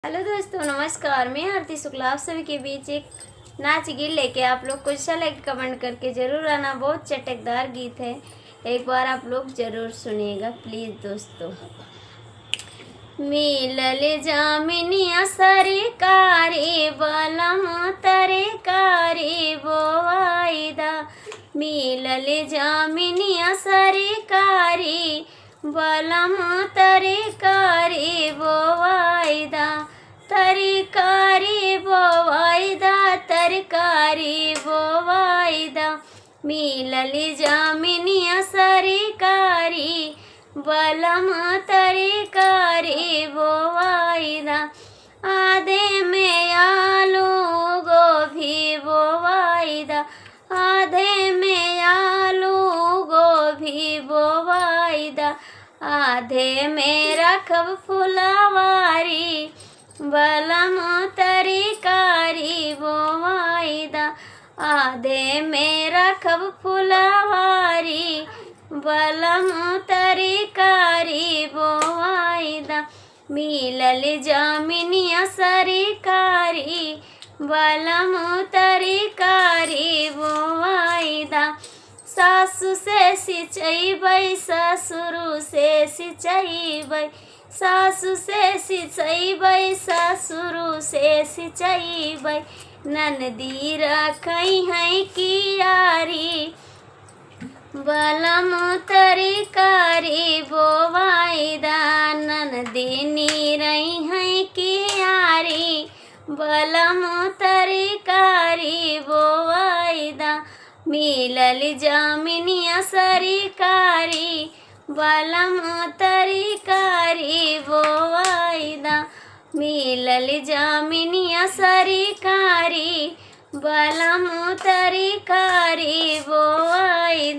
Hello दोस्तों, नमस्कार। मैं आरती शुक्ला आप सभी के बीच एक नाच गीत लेके आप लोग को अच्छा लाइक कमेंट करके ज़रूर आना। बहुत चटकदार गीत है, एक बार आप लोग ज़रूर सुनिएगा प्लीज़ दोस्तों। मिलल जामिनिया सरकारी बलम तरकारी बोवाईदा, मिलल जामिनिया सरकारी बलम तरकारी बोवाईदा, तरकारी बोवाईदा, तरकारी बोवाईदा, मिलल जामिनिया सरकारी बलम तरकारी बोवाईदा। आधे में आलू गोभी बोवाईदा, आधे में आलू गोभी बोवाईदा, आधे में रखब फुलवारी बलम तरकारी बोवाईदा, आधे में रखब फुलवारी बलम तरकारी बोवाईदा, मिलल जामिनिया सरकारी बलम तरकारी बोवाईदा। सासु से सिंचैबै ससुरु से सिंचैबै, सासु से सिंचैबै ससुरु से सिंचैबै, ननदी रखै है कियारी बलम तरकारी बोवाईदा, ननदी नीरै है कियारी बलम तरकारी बोवाईदा, मिलल जामिनिया सरकारी बलम तरकारी बोवाईदा, मिलल जामिनिया सरकारी बलम तरकारी बोवाईदा।